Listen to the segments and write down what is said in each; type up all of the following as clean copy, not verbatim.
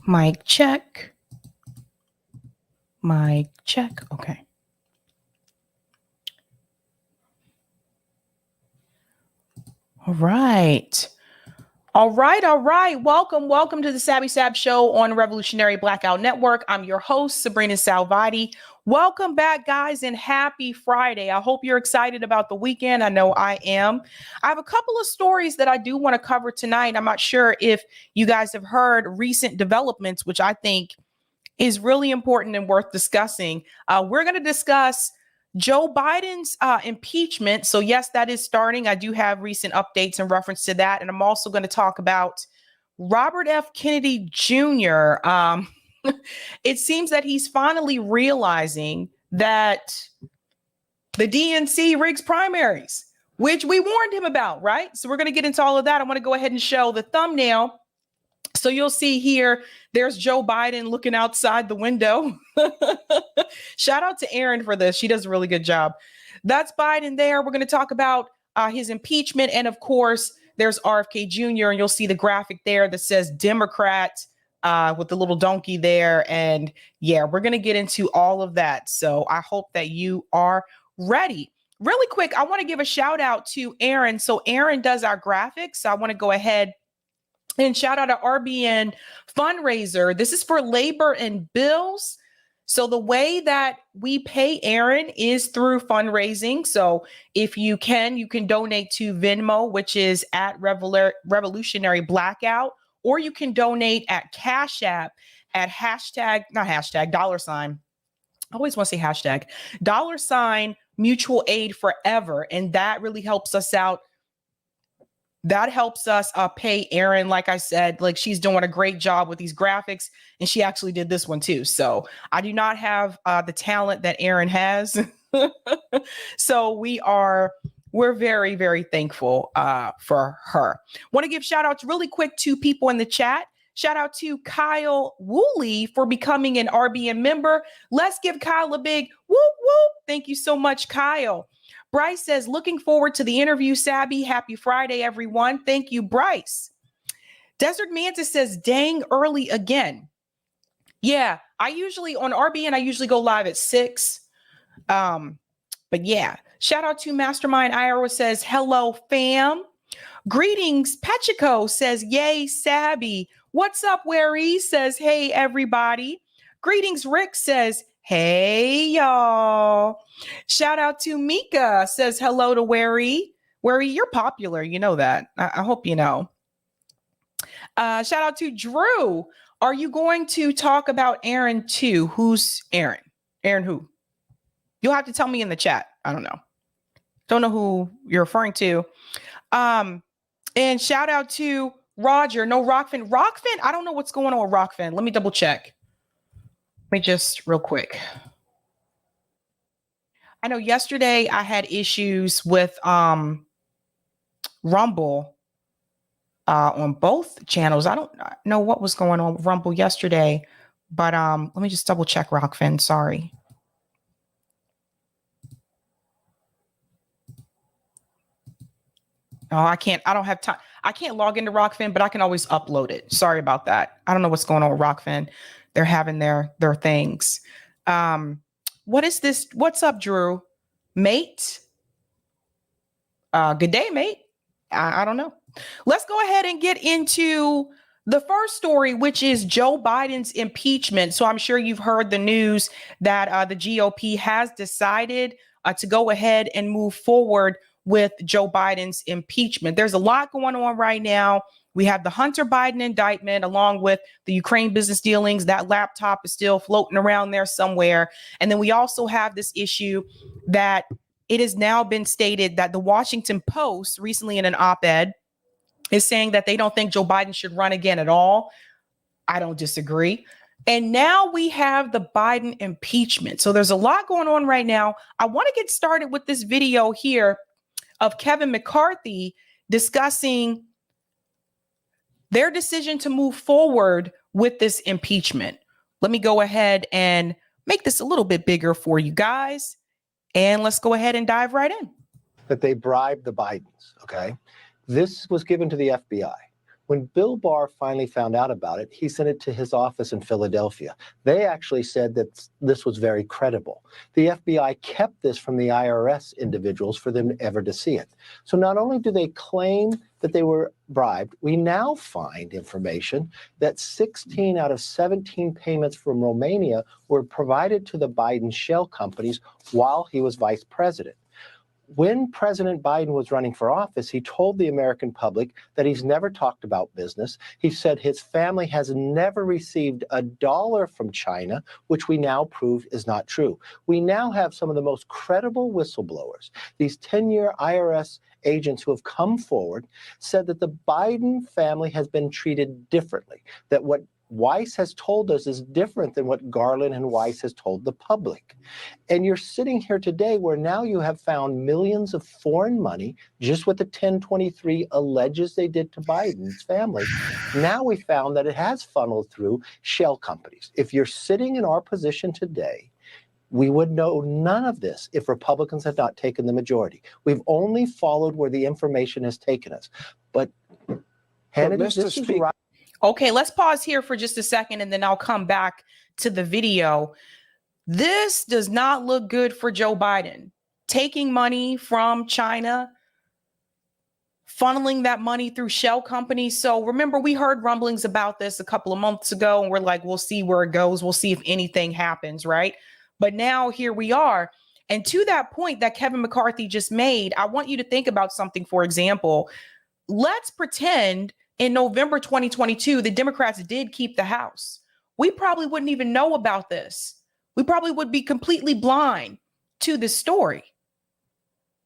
Mic check. Mic check. Okay. All right. All right. Welcome to the Savvy Sab Show on Revolutionary Blackout Network. I'm your host, Sabrina Salvati. Welcome back, guys, and happy Friday. I hope you're excited about the weekend. I know I am. I have a couple of stories that I do want to cover tonight. I'm not sure if you guys have heard recent developments, which I think is really important and worth discussing. We're going to discuss Joe Biden's impeachment. So yes, that is starting. I do have recent updates in reference to that. And I'm also going to talk about Robert F. Kennedy Jr. It seems that he's finally realizing that the DNC rigs primaries, which we warned him about, right? So we're going to get into all of that. I want to go ahead and show the thumbnail. So you'll see here, there's Joe Biden looking outside the window. Shout out to Erin for this. She does a really good job. That's Biden there. We're going to talk about his impeachment. And of course, there's RFK Jr. And you'll see the graphic there that says Democrat with the little donkey there. And yeah, we're going to get into all of that. So I hope that you are ready. Really quick, I want to give a shout out to Erin. So Erin does our graphics. So I want to go ahead and shout out to RBN fundraiser. This is for labor and bills. So the way that we pay Erin is through fundraising. So if you can donate to Venmo, which is at Revolutionary Blackout, or you can donate at Cash App at $, I always want to say hashtag, $ mutual aid forever. And that really helps us out. That helps us pay Erin. Like I said, like she's doing a great job with these graphics, and she actually did this one too. So I do not have the talent that Erin has. So we're very, very thankful for her. Want to give shout outs really quick to people in the chat. Shout out to Kyle Woolley for becoming an RBN member. Let's give Kyle a big whoop whoop. Thank you so much, Kyle. Bryce says, looking forward to the interview, Sabby. Happy Friday, everyone. Thank you, Bryce. Desert Mantis says, dang, early again. Yeah, I usually on RBN, I usually go live at 6. But yeah, shout out to Mastermind Ira says, hello, fam. Greetings, Pachico says, yay, Sabby. What's up, Wary says, hey, everybody. Greetings, Rick says, hey, y'all. Shout out to Mika says hello to Wary. Wary, you're popular. You know that. I hope you know. Shout out to Drew. Are you going to talk about Erin too? Who's Erin? Erin who? You'll have to tell me in the chat. I don't know. Don't know who you're referring to. And shout out to Roger. No, Rockfin. Rockfin? I don't know what's going on with Rockfin. Let me double check. Let me just real quick. I know yesterday I had issues with Rumble on both channels. I don't know what was going on with Rumble yesterday, but let me just double check Rockfin. Sorry. Oh, I don't have time. I can't log into Rockfin, but I can always upload it. Sorry about that. I don't know what's going on with Rockfin. They're having their things. What is this? What's up, Drew? Mate? Good day, mate. I don't know. Let's go ahead and get into the first story, which is Joe Biden's impeachment. So I'm sure you've heard the news that the GOP has decided to go ahead and move forward with Joe Biden's impeachment. There's a lot going on right now. We have the Hunter Biden indictment along with the Ukraine business dealings. That laptop is still floating around there somewhere. And then we also have this issue that it has now been stated that the Washington Post recently in an op-ed is saying that they don't think Joe Biden should run again at all. I don't disagree. And now we have the Biden impeachment. So there's a lot going on right now. I want to get started with this video here of Kevin McCarthy discussing their decision to move forward with this impeachment. Let me go ahead and make this a little bit bigger for you guys. And let's go ahead and dive right in. That they bribed the Bidens, okay? This was given to the FBI. When Bill Barr finally found out about it, he sent it to his office in Philadelphia. They actually said that this was very credible. The FBI kept this from the IRS individuals for them ever to see it. So not only do they claim that they were bribed, we now find information that 16 out of 17 payments from Romania were provided to the Biden shell companies while he was vice president. When President Biden was running for office, he told the American public that he's never talked about business. He said his family has never received $1 from China, which we now prove is not true. We now have some of the most credible whistleblowers. These 10-year IRS agents who have come forward said that the Biden family has been treated differently, that what Weiss has told us is different than what Garland and Weiss has told the public. And you're sitting here today where now you have found millions of foreign money, just what the 1023 alleges they did to Biden's family. Now we found that it has funneled through shell companies. If you're sitting in our position today, we would know none of this if Republicans had not taken the majority. We've only followed where the information has taken us. But Hannity, this is right. Okay, let's pause here for just a second and then I'll come back to the video. This does not look good for Joe Biden. Taking money from China, funneling that money through shell companies. So remember, we heard rumblings about this a couple of months ago and we're like, we'll see where it goes. We'll see if anything happens, right? But now here we are. And to that point that Kevin McCarthy just made, I want you to think about something. For example, let's pretend in November 2022, the Democrats did keep the House. We probably wouldn't even know about this. We probably would be completely blind to this story.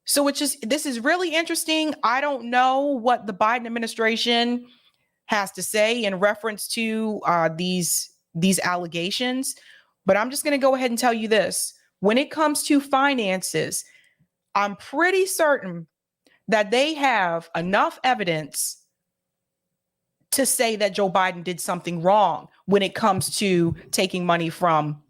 So this is really interesting. I don't know what the Biden administration has to say in reference to these allegations, but I'm just going to go ahead and tell you this. When it comes to finances, I'm pretty certain that they have enough evidence to say that Joe Biden did something wrong when it comes to taking money from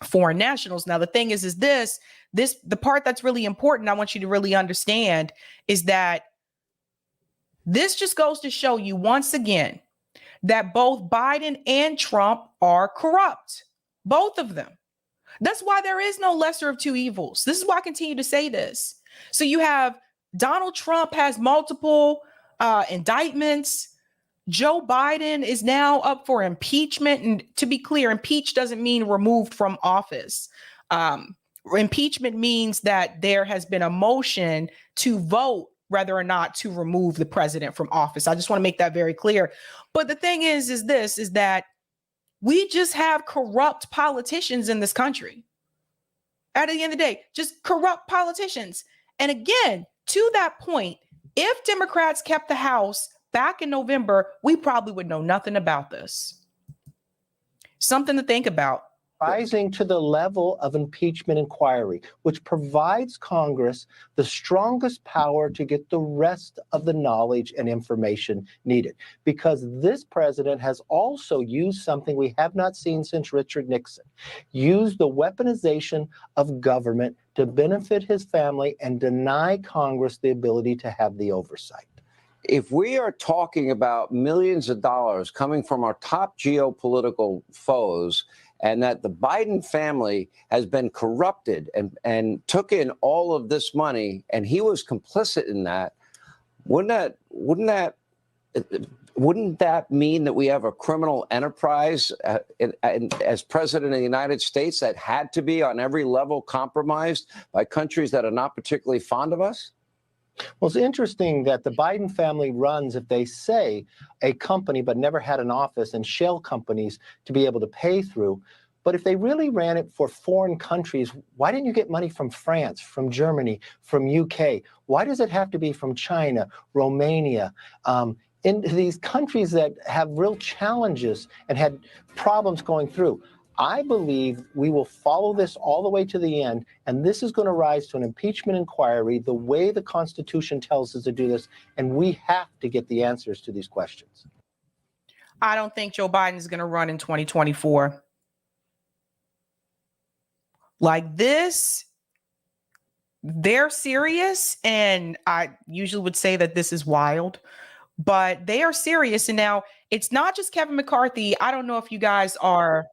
foreign nationals. Now, the thing is the part that's really important, I want you to really understand, is that this just goes to show you once again that both Biden and Trump are corrupt, both of them. That's why there is no lesser of two evils. This is why I continue to say this. So you have Donald Trump has multiple indictments. Joe Biden is now up for impeachment. And to be clear, impeach doesn't mean removed from office. Impeachment means that there has been a motion to vote whether or not to remove the president from office. I just want to make that very clear. But the thing is that we just have corrupt politicians in this country. At the end of the day, just corrupt politicians. And again, to that point, if Democrats kept the House back in November, we probably would know nothing about this. Something to think about. Rising to the level of impeachment inquiry, which provides Congress the strongest power to get the rest of the knowledge and information needed. Because this president has also used something we have not seen since Richard Nixon, used the weaponization of government to benefit his family and deny Congress the ability to have the oversight. If we are talking about millions of dollars coming from our top geopolitical foes, and that the Biden family has been corrupted and took in all of this money, and he was complicit in that, wouldn't that mean that we have a criminal enterprise as president of the United States that had to be on every level compromised by countries that are not particularly fond of us? Well, it's interesting that the Biden family runs, if they say, a company but never had an office and shell companies to be able to pay through. But if they really ran it for foreign countries, why didn't you get money from France, from Germany, from UK? Why does it have to be from China, Romania, in these countries that have real challenges and had problems going through? I believe we will follow this all the way to the end, and this is going to rise to an impeachment inquiry the way the Constitution tells us to do this, and we have to get the answers to these questions. I don't think Joe Biden is going to run in 2024. Like this, they're serious, and I usually would say that this is wild, but they are serious. And now it's not just Kevin McCarthy. I don't know if you guys are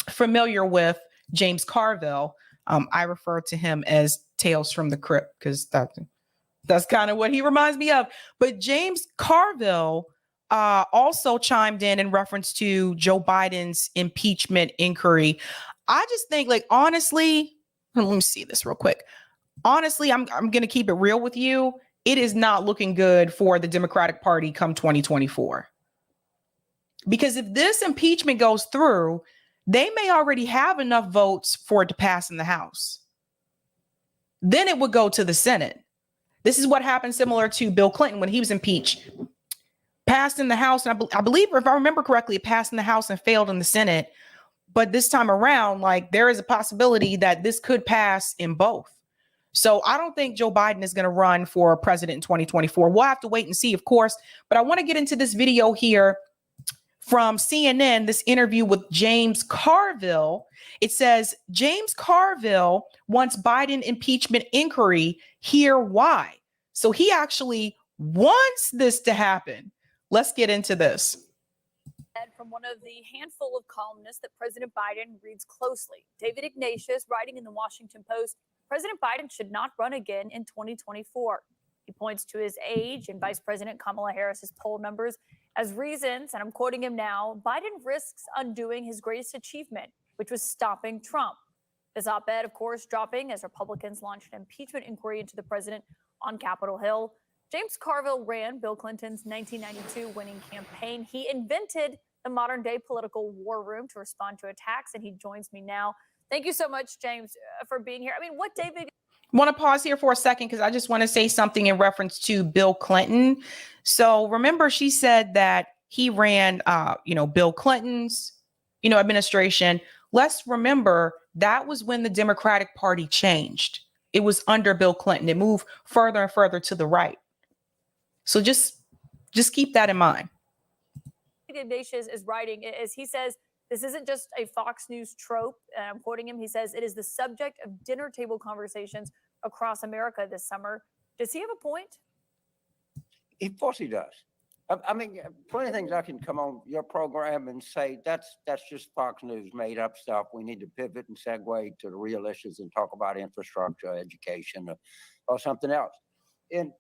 familiar with James Carville. I refer to him as Tales from the Crypt because that's kind of what he reminds me of. But James Carville also chimed in reference to Joe Biden's impeachment inquiry. I just think, like, honestly, let me see this real quick. Honestly, I'm going to keep it real with you. It is not looking good for the Democratic Party come 2024. Because if this impeachment goes through, they may already have enough votes for it to pass in the House. Then it would go to the Senate. This is what happened similar to Bill Clinton when he was impeached. Passed in the House, and I believe, if I remember correctly, it passed in the House and failed in the Senate. But this time around, like, there is a possibility that this could pass in both. So I don't think Joe Biden is going to run for president in 2024. We'll have to wait and see, of course. But I want to get into this video here from CNN, this interview with James Carville. It says, James Carville wants Biden impeachment inquiry. Hear why. So he actually wants this to happen. Let's get into this. From one of the handful of columnists that President Biden reads closely, David Ignatius, writing in the Washington Post, President Biden should not run again in 2024. He points to his age and Vice President Kamala Harris's poll numbers as reasons, and I'm quoting him now, Biden risks undoing his greatest achievement, which was stopping Trump. This op-ed, of course, dropping as Republicans launched an impeachment inquiry into the president on Capitol Hill. James Carville ran Bill Clinton's 1992 winning campaign. He invented the modern day political war room to respond to attacks, and he joins me now. Thank you so much, James, for being here. I mean, what David... Want to pause here for a second because I just want to say something in reference to Bill Clinton. So remember, she said that he ran, Bill Clinton's, administration. Let's remember that was when the Democratic Party changed. It was under Bill Clinton. It moved further and further to the right. So just keep that in mind. Ignatius is writing, as he says, this isn't just a Fox News trope. I'm quoting him. He says it is the subject of dinner table conversations across America this summer. Does he have a point? Of course he does. I mean, plenty of things I can come on your program and say that's just Fox News made up stuff. We need to pivot and segue to the real issues and talk about infrastructure, education, or something else. And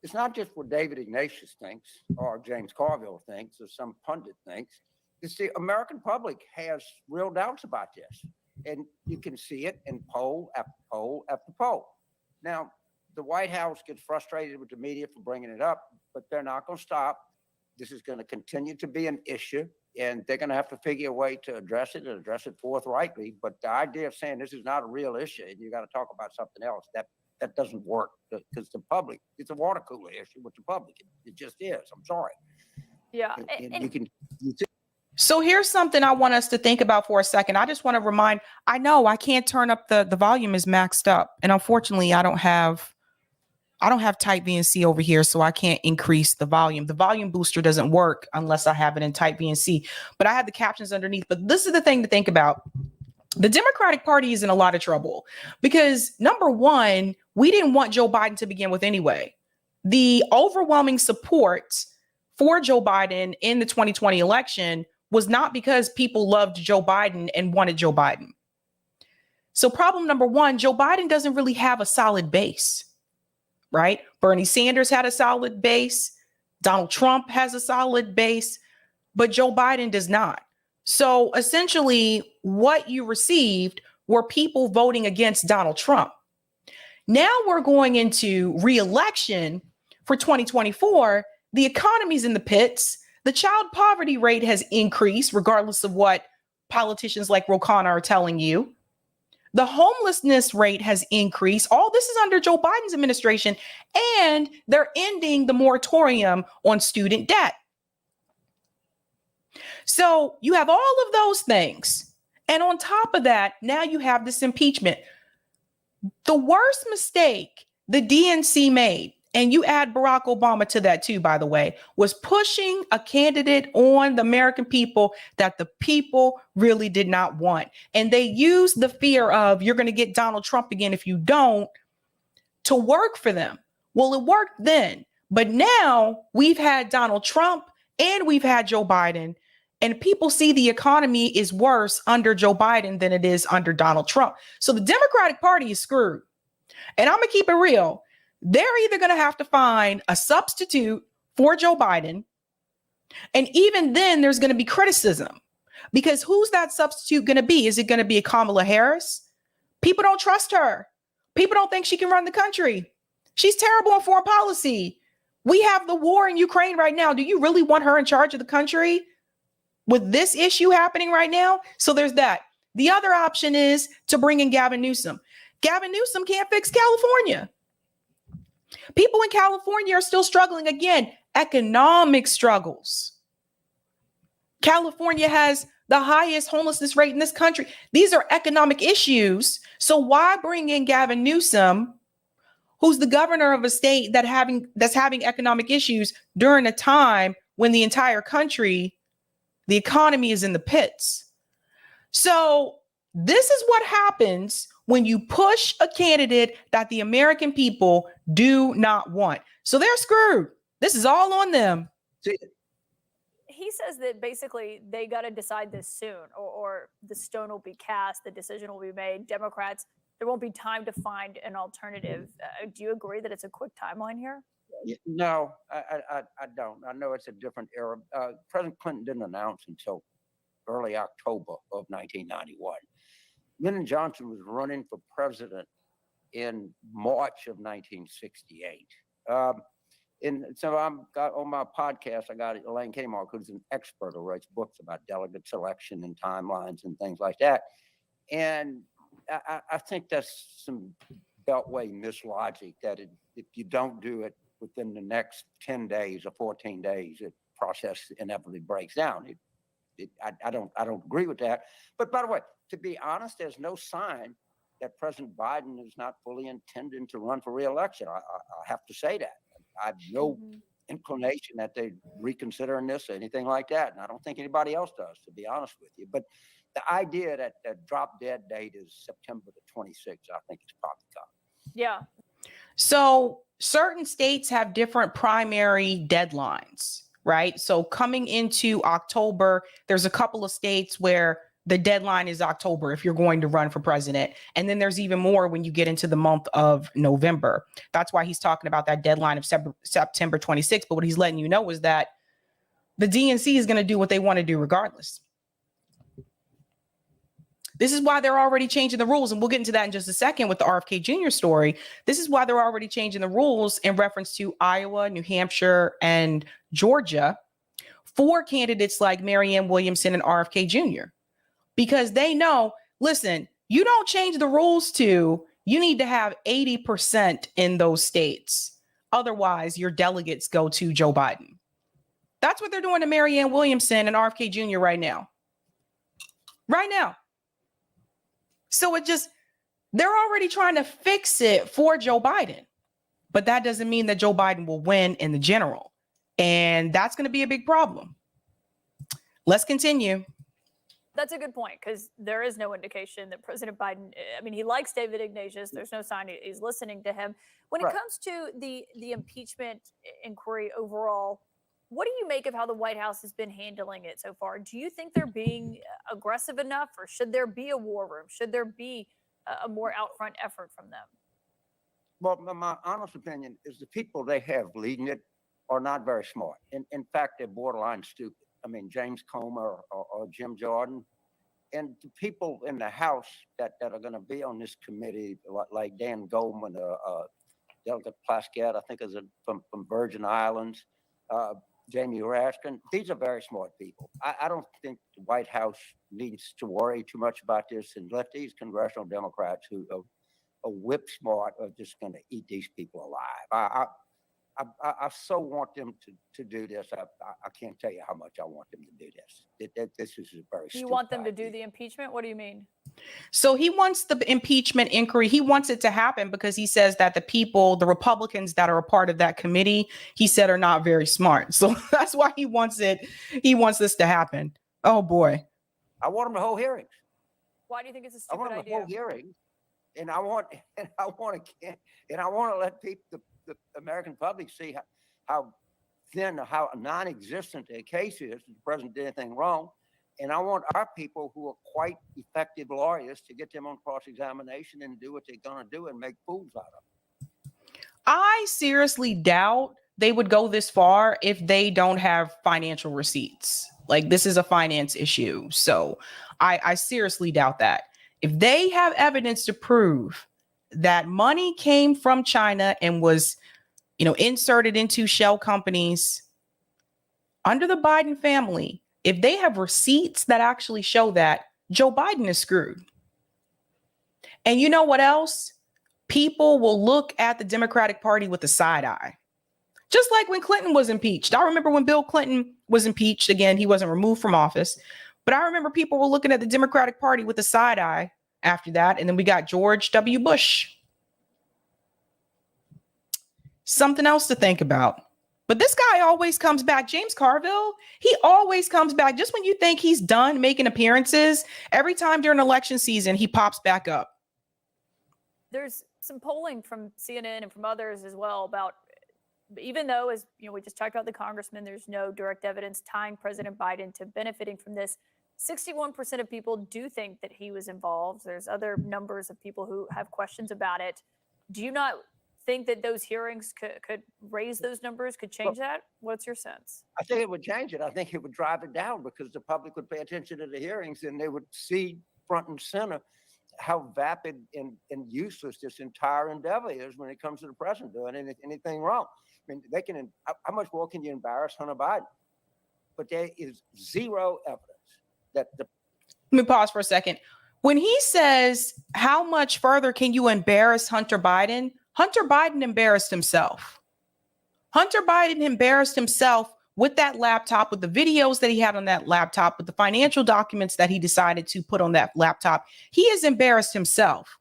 it's not just what David Ignatius thinks or James Carville thinks or some pundit thinks. It's the American public has real doubts about this. And you can see it in poll after poll after poll. Now, the White House gets frustrated with the media for bringing it up, but they're not going to stop. This is going to continue to be an issue, and they're going to have to figure a way to address it and address it forthrightly. But the idea of saying this is not a real issue and you got to talk about something else, that doesn't work because the public, it's a water cooler issue with the public. It just is. I'm sorry. Yeah. So here's something I want us to think about for a second. I just want to remind, I know I can't turn up the volume is maxed up. And unfortunately, I don't have type VNC over here, so I can't increase the volume. The volume booster doesn't work unless I have it in type VNC, but I have the captions underneath. But this is the thing to think about. The Democratic Party is in a lot of trouble because, number one, we didn't want Joe Biden to begin with anyway. The overwhelming support for Joe Biden in the 2020 election was not because people loved Joe Biden and wanted Joe Biden. So problem number one, Joe Biden doesn't really have a solid base, right? Bernie Sanders had a solid base. Donald Trump has a solid base, but Joe Biden does not. So essentially what you received were people voting against Donald Trump. Now we're going into re-election for 2024. The economy's in the pits. The child poverty rate has increased, regardless of what politicians like Ro Khanna are telling you. The homelessness rate has increased. All this is under Joe Biden's administration, and they're ending the moratorium on student debt. So you have all of those things. And on top of that, now you have this impeachment. The worst mistake the DNC made, and you add Barack Obama to that too, by the way, was pushing a candidate on the American people that the people really did not want. And they used the fear of you're going to get Donald Trump again if you don't to work for them. Well, it worked then, But now we've had Donald Trump and we've had Joe Biden, and people see the economy is worse under Joe Biden than it is under Donald Trump. So the Democratic Party is screwed. And I'm going to keep it real. They're either going to have to find a substitute for Joe Biden. And even then, there's going to be criticism because who's that substitute going to be? Is it going to be a Kamala Harris? People don't trust her. People don't think she can run the country. She's terrible in foreign policy. We have the war in Ukraine right now. Do you really want her in charge of the country with this issue happening right now? So there's that. The other option is to bring in Gavin Newsom. Gavin Newsom can't fix California. People in California are still struggling. Again, economic struggles. California has the highest homelessness rate in this country. These are economic issues. So why bring in Gavin Newsom, who's the governor of a state that's having economic issues during a time when the entire country, the economy is in the pits? So this is what happens when you push a candidate that the American people do not want. So they're screwed. This is all on them. He says that basically they got to decide this soon, or the stone will be cast, the decision will be made. Democrats, there won't be time to find an alternative. Do you agree that it's a quick timeline here? No, I don't. I know it's a different era. President Clinton didn't announce until early October of 1991. Lyndon Johnson was running for president in March of 1968. And so I'm got on my podcast, I got Elaine Kmark, who's an expert who writes books about delegate selection and timelines and things like that. And I think that's some beltway mislogic that if you don't do it within the next 10 days or 14 days, the process inevitably breaks down. I don't agree with that. But by the way, to be honest, there's no sign that President Biden is not fully intending to run for re-election. I have to say that. I have no inclination that they're reconsidering this or anything like that. And I don't think anybody else does, to be honest with you. But the idea that the drop dead date is September the 26th, I think it's probably gone. Yeah. So certain states have different primary deadlines, right? So coming into October, there's a couple of states where the deadline is October if you're going to run for president. And then there's even more when you get into the month of November. That's why he's talking about that deadline of September 26th. But what he's letting you know is that the DNC is going to do what they want to do regardless. This is why they're already changing the rules. And we'll get into that in just a second with the RFK Jr. story. This is why they're already changing the rules in reference to Iowa, New Hampshire, and Georgia for candidates like Marianne Williamson and RFK Jr. Because they know, listen, you don't change the rules you need to have 80% in those states. Otherwise, your delegates go to Joe Biden. That's what they're doing to Marianne Williamson and RFK Jr. right now. Right now. So they're already trying to fix it for Joe Biden. But that doesn't mean that Joe Biden will win in the general. And that's going to be a big problem. Let's continue. That's a good point, because there is no indication that President Biden, I mean, he likes David Ignatius. There's no sign he's listening to him. When it comes to the impeachment inquiry overall, what do you make of how the White House has been handling it so far? Do you think they're being aggressive enough, or should there be a war room? Should there be a more out front effort from them? Well, my honest opinion is the people they have leading it are not very smart. In fact, they're borderline stupid. I mean, James Comer or Jim Jordan, and the people in the House that are going to be on this committee, like Dan Goldman, Delegate Plaskett, I think is from Virgin Islands, Jamie Raskin. These are very smart people. I don't think the White House needs to worry too much about this, and let these congressional Democrats who are whip smart are just going to eat these people alive. I so want them to do this. I can't tell you how much I want them to do this. This is a very. You want them to do the impeachment? What do you mean? So he wants the impeachment inquiry. He wants it to happen because he says that the people, the Republicans that are a part of that committee, he said are not very smart. So that's why he wants it. He wants this to happen. Oh boy. I want them to hold hearings. Why do you think it's a stupid idea? I want them to hold hearings, and I want to let people, the American public see how thin, how non-existent their case is. The president did anything wrong. And I want our people who are quite effective lawyers to get them on cross-examination and do what they're going to do and make fools out of them. I seriously doubt they would go this far if they don't have financial receipts. Like, this is a finance issue. So I seriously doubt that. If they have evidence to prove that money came from China and was, inserted into shell companies under the Biden family, if they have receipts that actually show that, Joe Biden is screwed. And you know what else? People will look at the Democratic Party with a side eye. Just like when Clinton was impeached. I remember when Bill Clinton was impeached. Again, he wasn't removed from office. But I remember people were looking at the Democratic Party with a side eye after that. And then we got George W. Bush. Something else to think about. But this guy always comes back. James Carville, he always comes back. Just when you think he's done making appearances, every time during election season, he pops back up. There's some polling from CNN and from others as well about, even though, as we just talked about the congressman, there's no direct evidence tying President Biden to benefiting from this. 61% of people do think that he was involved. There's other numbers of people who have questions about it. Do you not think that those hearings could raise those numbers, could change that? What's your sense? I think it would change it. I think it would drive it down because the public would pay attention to the hearings and they would see front and center how vapid and useless this entire endeavor is when it comes to the president doing anything wrong. I mean, how much more can you embarrass Hunter Biden? But there is zero evidence that the. Let me pause for a second. When he says, how much further can you embarrass Hunter Biden embarrassed himself. Hunter Biden embarrassed himself with that laptop, with the videos that he had on that laptop, with the financial documents that he decided to put on that laptop. He has embarrassed himself.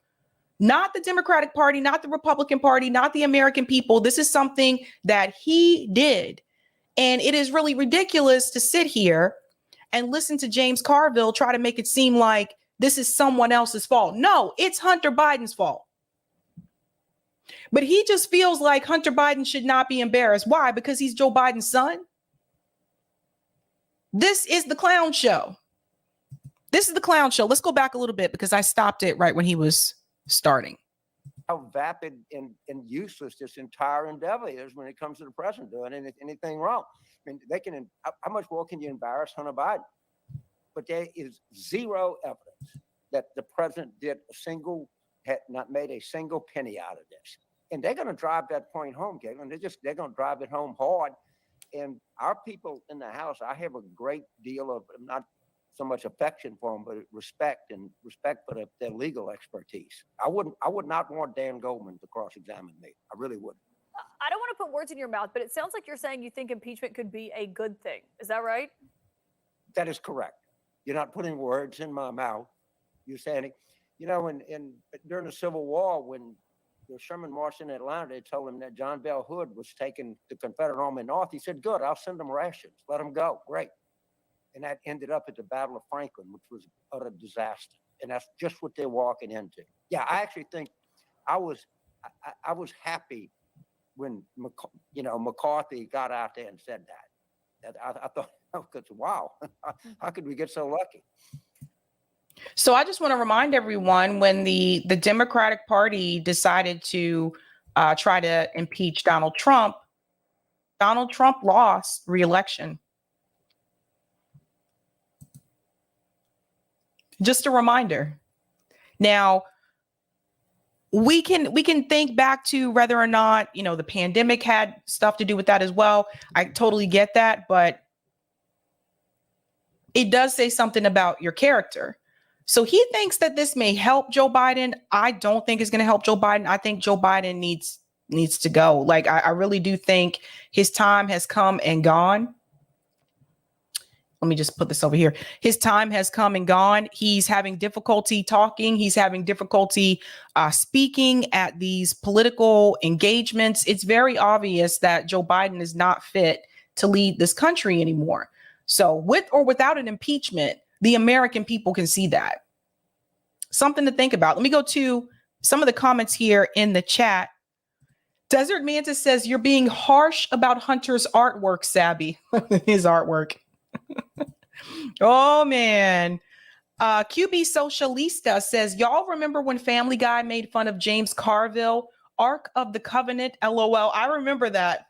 Not the Democratic Party, not the Republican Party, not the American people. This is something that he did. And it is really ridiculous to sit here and listen to James Carville try to make it seem like this is someone else's fault. No, it's Hunter Biden's fault. But he just feels like Hunter Biden should not be embarrassed. Why? Because he's Joe Biden's son. This is the clown show. This is the clown show. Let's go back a little bit because I stopped it right when he was starting. How vapid and useless this entire endeavor is when it comes to the president doing anything wrong. I mean, how much more can you embarrass Hunter Biden? But there is zero evidence that the president had not made a single penny out of this. And they're going to drive that point home, Caitlin. They're going to drive it home hard. And our people in the House, I have a great deal of not so much affection for them, but respect for their legal expertise. I would not want Dan Goldman to cross-examine me. I really wouldn't. I don't want to put words in your mouth, but it sounds like you're saying you think impeachment could be a good thing. Is that right? That is correct. You're not putting words in my mouth. You're saying, during the Civil War, when the Sherman marched in Atlanta, they told him that John Bell Hood was taking the Confederate Army north. He said, good, I'll send them rations. Let them go. Great. And that ended up at the Battle of Franklin, which was an utter disaster. And that's just what they're walking into. Yeah, I actually think I was happy when McCarthy got out there and said that. I thought, wow, how could we get so lucky? So I just want to remind everyone, when the Democratic Party decided to try to impeach Donald Trump lost re-election. Just a reminder. Now, we can think back to whether or not, the pandemic had stuff to do with that as well. I totally get that, but it does say something about your character. So he thinks that this may help Joe Biden. I don't think it's going to help Joe Biden. I think Joe Biden needs to go. Like, I really do think his time has come and gone. Let me just put this over here. His time has come and gone. He's having difficulty talking. He's having difficulty speaking at these political engagements. It's very obvious that Joe Biden is not fit to lead this country anymore. So with or without an impeachment, the American people can see that. Something to think about. Let me go to some of the comments here in the chat. Desert Mantis says you're being harsh about Hunter's artwork, Sabby. His artwork. Oh, man. QB Socialista says, y'all remember when Family Guy made fun of James Carville, Ark of the Covenant? LOL. I remember that.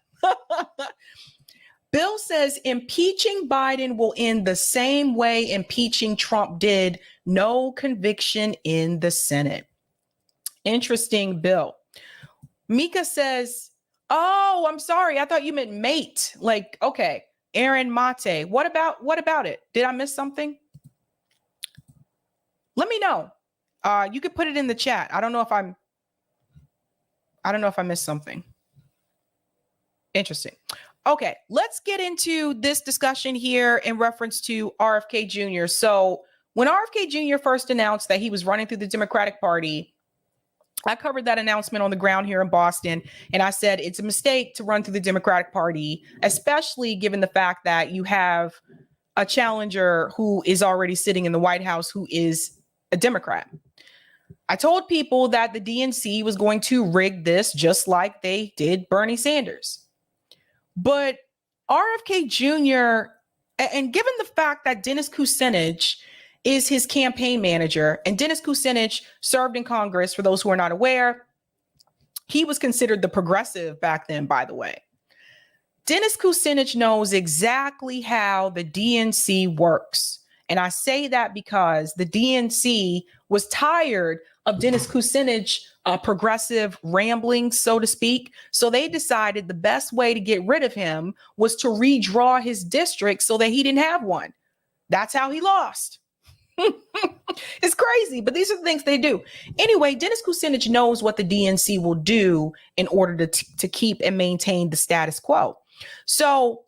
Bill says impeaching Biden will end the same way impeaching Trump did. No conviction in the Senate. Interesting, Bill. Mika says, oh, I'm sorry. I thought you meant mate. Like, okay. Aaron Mate. What about it? Did I miss something? Let me know. You could put it in the chat. I don't know if I missed something. Interesting. Okay, let's get into this discussion here in reference to RFK Jr. So when RFK Jr. first announced that he was running through the Democratic Party, I covered that announcement on the ground here in Boston, and I said it's a mistake to run through the Democratic Party, especially given the fact that you have a challenger who is already sitting in the White House who is a Democrat. I told people that the DNC was going to rig this just like they did Bernie Sanders. But RFK Jr., and given the fact that Dennis Kucinich is his campaign manager, and Dennis Kucinich served in Congress, for those who are not aware, he was considered the progressive back then, by the way. Dennis Kucinich knows exactly how the DNC works. And I say that because the DNC was tired of Dennis Kucinich progressive ramblings, so to speak. So they decided the best way to get rid of him was to redraw his district so that he didn't have one. That's how he lost. It's crazy, but these are the things they do. Anyway, Dennis Kucinich knows what the DNC will do in order to keep and maintain the status quo. So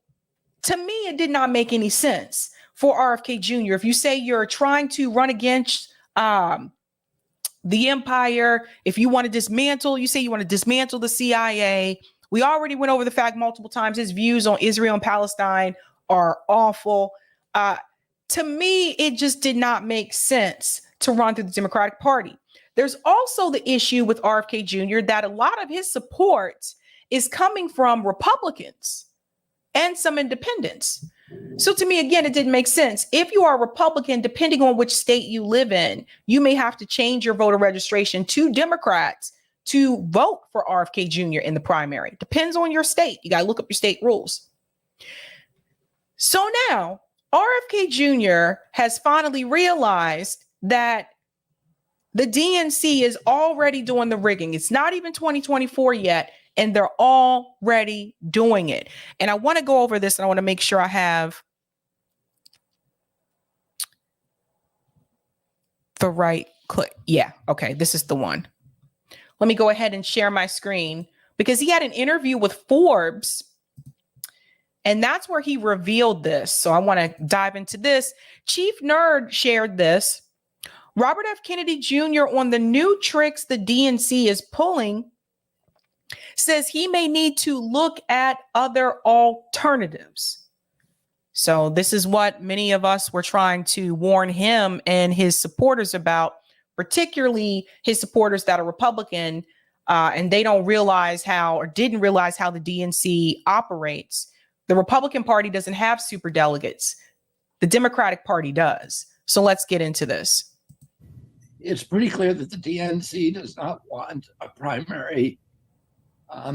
to me, it did not make any sense for RFK Jr. If you say you're trying to run against the empire, if you want to dismantle, you say you want to dismantle the CIA. We already went over the fact multiple times. His views on Israel and Palestine are awful. To me, it just did not make sense to run through the Democratic Party. There's also the issue with RFK Jr. that a lot of his support is coming from Republicans and some independents. So to me, again, it didn't make sense. If you are a Republican, depending on which state you live in, you may have to change your voter registration to Democrats to vote for RFK Jr. in the primary. Depends on your state. You got to look up your state rules. So now RFK Jr. has finally realized that the DNC is already doing the rigging. It's not even 2024 yet, and they're already doing it. And I want to go over this, and I want to make sure I have the right clip. Yeah, okay, this is the one. Let me go ahead and share my screen because he had an interview with Forbes, and that's where he revealed this. So I want to dive into this. Chief Nerd shared this. Robert F. Kennedy Jr. on the new tricks the DNC is pulling says he may need to look at other alternatives. So this is what many of us were trying to warn him and his supporters about, particularly his supporters that are Republican, and they don't realize how, or didn't realize how the DNC operates. The Republican Party doesn't have super delegates. The Democratic Party does. So let's get into this. It's pretty clear that the DNC does not want a primary. I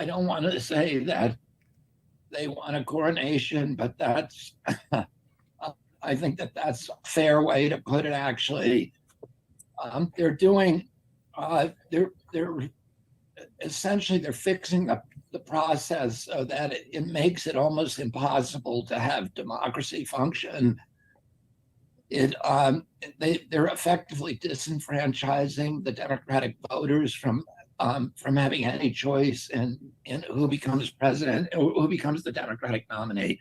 don't want to say that they want a coronation, but that's, I think that that's a fair way to put it, actually. They're doing, they're essentially, they're fixing the process so that it makes it almost impossible to have democracy function. They're effectively disenfranchising the Democratic voters from having any choice in who becomes president or who becomes the Democratic nominee.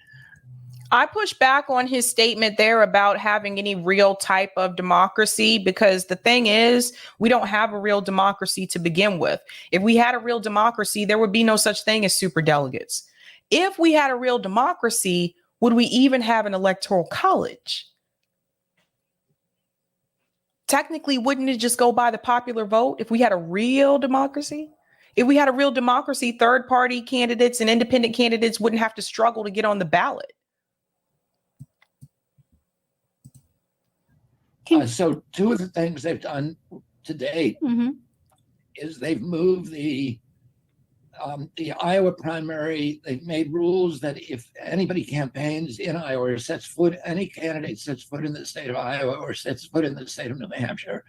I push back on his statement there about having any real type of democracy, because the thing is, we don't have a real democracy to begin with. If we had a real democracy, there would be no such thing as superdelegates. If we had a real democracy, would we even have an electoral college? technically, wouldn't it just go by the popular vote if we had a real democracy? If we had a real democracy, third party candidates and independent candidates wouldn't have to struggle to get on the ballot. So two of the things they've done to date is they've moved the Iowa primary. They've made rules that if anybody campaigns in Iowa or any candidate sets foot in the state of Iowa or sets foot in the state of New Hampshire,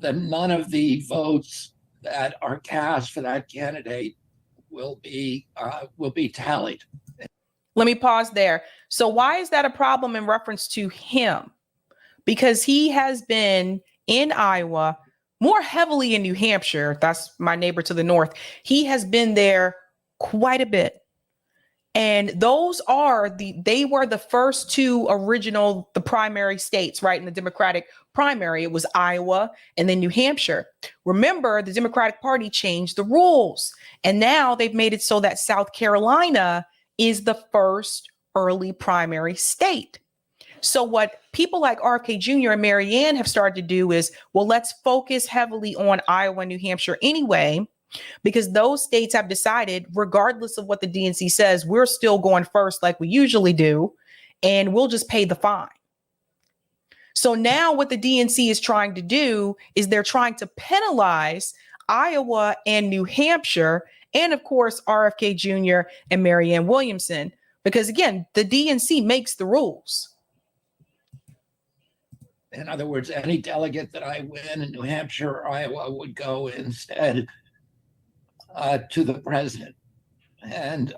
then none of the votes that are cast for that candidate will be tallied. Let me pause there. So why is that a problem in reference to him? Because he has been in Iowa, more heavily in New Hampshire. That's my neighbor to the north. He has been there quite a bit. And they were the first two the primary states, right? In the Democratic primary, it was Iowa and then New Hampshire. Remember, the Democratic Party changed the rules. And now they've made it so that South Carolina is the first early primary state. So what people like RFK Jr. and Marianne have started to do is, well, let's focus heavily on Iowa and New Hampshire anyway, because those states have decided, regardless of what the DNC says, we're still going first like we usually do, and we'll just pay the fine. So now what the DNC is trying to do is they're trying to penalize Iowa and New Hampshire, and of course, RFK Jr. and Marianne Williamson, because again, the DNC makes the rules. In other words, any delegate that I win in New Hampshire or Iowa would go instead to the president. And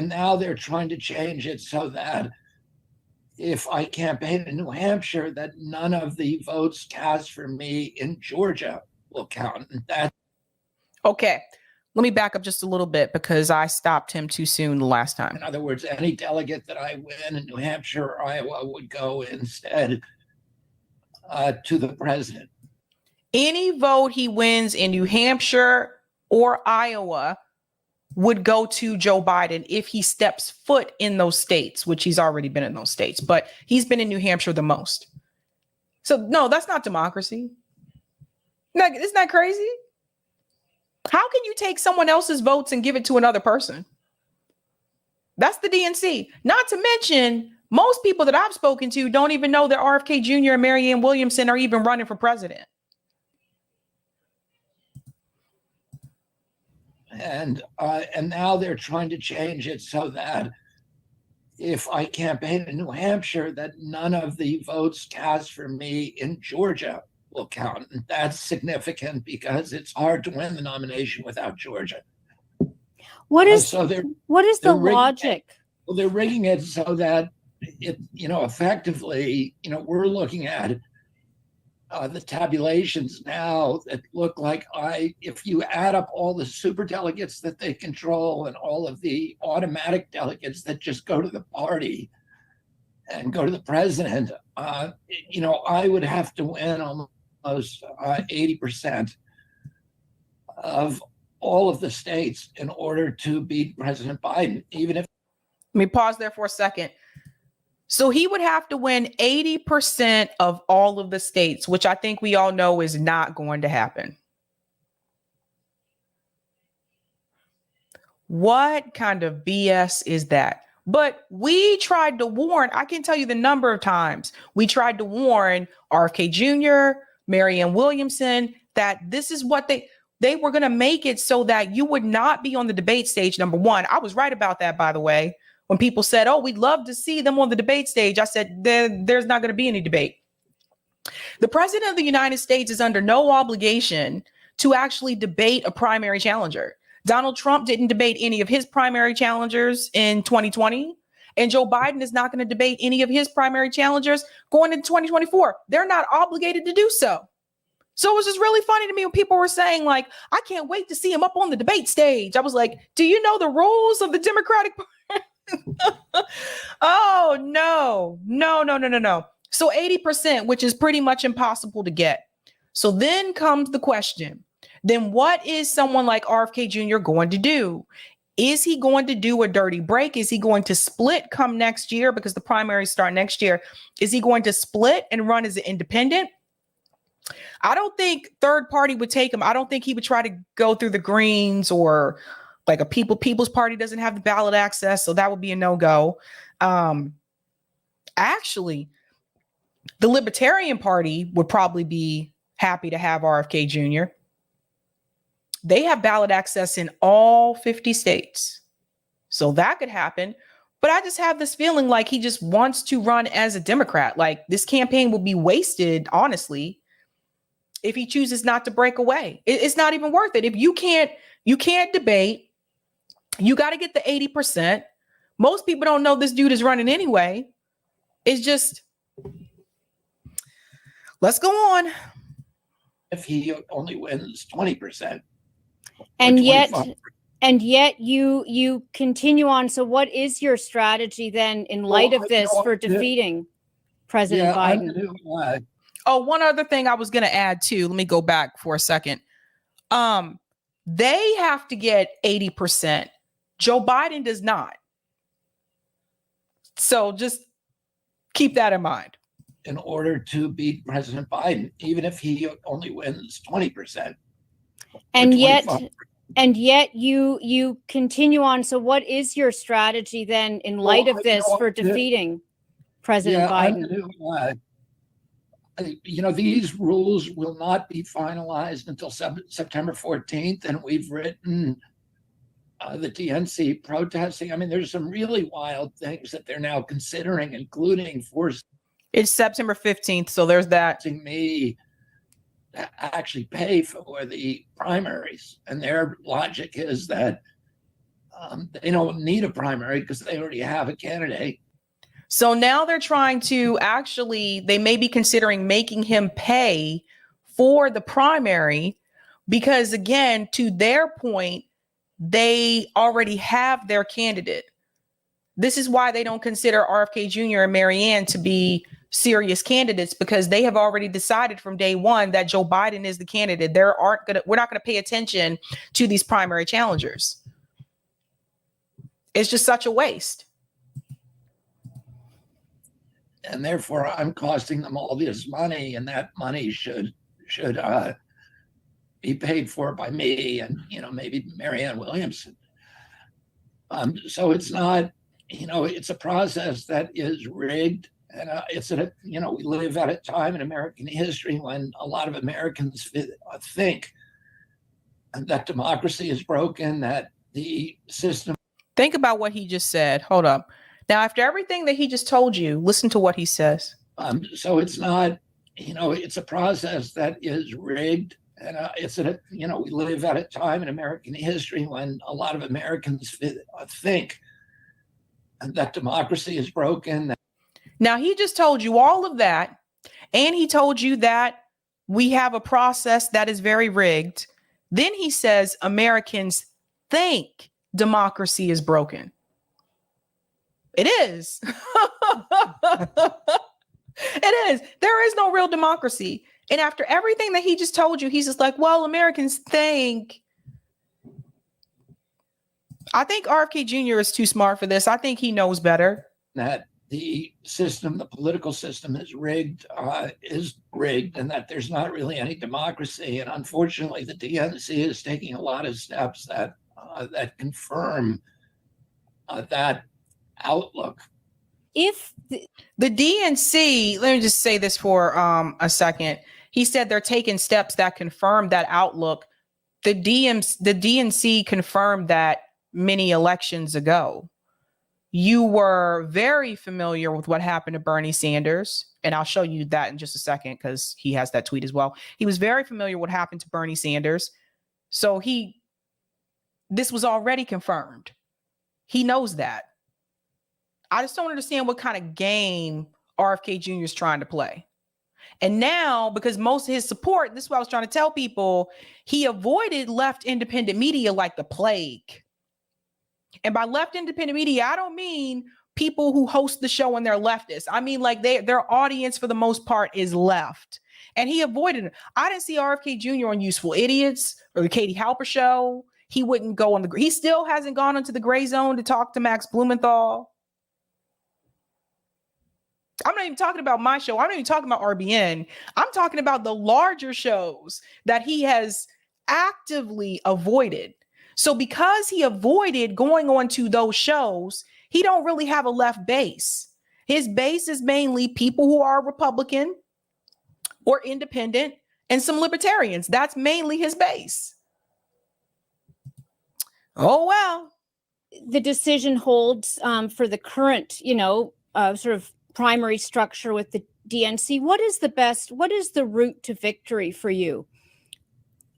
now they're trying to change it so that if I campaign in New Hampshire, that none of the votes cast for me in Georgia will count. And that. Okay. Let me back up just a little bit because I stopped him too soon the last time. In other words, any delegate that I win in New Hampshire or Iowa would go instead to the president. Any vote he wins in New Hampshire or Iowa would go to Joe Biden if he steps foot in those states, which he's already been in those states, but he's been in New Hampshire the most. So no, that's not democracy. Isn't that crazy? How can you take someone else's votes and give it to another person? That's the DNC. Not to mention, most people that I've spoken to don't even know that RFK Jr. and Marianne Williamson are even running for president. And now they're trying to change it so that if I campaign in New Hampshire, that none of the votes cast for me in Georgia will count. And that's significant because it's hard to win the nomination without Georgia. What is the logic? Well, they're rigging it so that it, effectively, we're looking at the tabulations now that look like if you add up all the super delegates that they control and all of the automatic delegates that just go to the party and go to the president, I would have to win almost 80% of all of the states in order to beat President Biden, even if. Let me pause there for a second. So he would have to win 80% of all of the states, which I think we all know is not going to happen. What kind of BS is that? But we tried to warn, I can tell you the number of times we tried to warn RFK Jr., Marianne Williamson, that this is what they were going to make it so that you would not be on the debate stage. Number one, I was right about that, by the way. When people said, oh, we'd love to see them on the debate stage, I said, there's not going to be any debate. The president of the United States is under no obligation to actually debate a primary challenger. Donald Trump didn't debate any of his primary challengers in 2020. And Joe Biden is not going to debate any of his primary challengers going into 2024. They're not obligated to do so. So it was just really funny to me when people were saying, like, I can't wait to see him up on the debate stage. I was like, do you know the rules of the Democratic Party? Oh, no. So 80%, which is pretty much impossible to get. So then comes the question. Then what is someone like RFK Jr. going to do? Is he going to do a dirty break? Is he going to split come next year? Because the primaries start next year. Is he going to split and run as an independent? I don't think third party would take him. I don't think he would try to go through the Greens or like a People's Party doesn't have the ballot access. So that would be a no-go. Actually, the Libertarian Party would probably be happy to have RFK Jr. They have ballot access in all 50 states. So that could happen. But I just have this feeling like he just wants to run as a Democrat. Like this campaign will be wasted, honestly, if he chooses not to break away. It's not even worth it. If you can't debate, you got to get the 80%. Most people don't know this dude is running anyway. It's just, let's go on. If he only wins 20%. And yet you continue on. So what is your strategy then in light of this for defeating President Biden? Oh, one other thing I was going to add too. Let me go back for a second. They have to get 80%. Joe Biden does not. So just keep that in mind. In order to beat President Biden, even if he only wins 20%. And yet you continue on. So what is your strategy then in light of this for defeating President Biden? These rules will not be finalized until September 14th, and we've written the DNC protesting. I mean, there's some really wild things that they're now considering, including forcing. It's September 15th, so there's that. Me to actually pay for the primaries, and their logic is that they don't need a primary because they already have a candidate. So now they're trying to they may be considering making him pay for the primary because, again, to their point, they already have their candidate. This is why they don't consider RFK Jr. and Marianne to be serious candidates, because they have already decided from day one that Joe Biden is the candidate. We're not going to pay attention to these primary challengers. It's just such a waste. And therefore, I'm costing them all this money, and that money should be paid for by me and maybe Marianne Williamson. So it's not, it's a process that is rigged, and we live at a time in American history when a lot of Americans think that democracy is broken, that the system. Think about what he just said. Hold up. Now, after everything that he just told you, listen to what he says. So it's not, it's a process that is rigged. And we live at a time in American history when a lot of Americans think that democracy is broken. Now, he just told you all of that. And he told you that we have a process that is very rigged. Then he says Americans think democracy is broken. It is. It is. There is no real democracy. And after everything that he just told you, he's just like, well, Americans think. I think RFK Jr. is too smart for this. I think he knows better. That the system, the political system is rigged, and that there's not really any democracy. And unfortunately, the DNC is taking a lot of steps that confirm that outlook. If the DNC, let me just say this for a second. He said they're taking steps that confirm that outlook. The DNC confirmed that many elections ago. You were very familiar with what happened to Bernie Sanders, and I'll show you that in just a second because he has that tweet as well. He was very familiar with what happened to Bernie Sanders. So this was already confirmed. He knows that. I just don't understand what kind of game RFK Jr. is trying to play. And now, because most of his support, this is what I was trying to tell people, he avoided left independent media like the plague. And by left independent media, I don't mean people who host the show and they're leftists. I mean, like their audience for the most part is left. And he avoided it. I didn't see RFK Jr. on Useful Idiots or the Katie Halper show. He wouldn't go on he still hasn't gone into the gray zone to talk to Max Blumenthal. I'm not even talking about my show. I'm not even talking about RBN. I'm talking about the larger shows that he has actively avoided. So because he avoided going on to those shows, he don't really have a left base. His base is mainly people who are Republican or independent and some libertarians. That's mainly his base. Oh, well. The decision holds for the current, sort of primary structure with the DNC. What is the route to victory for you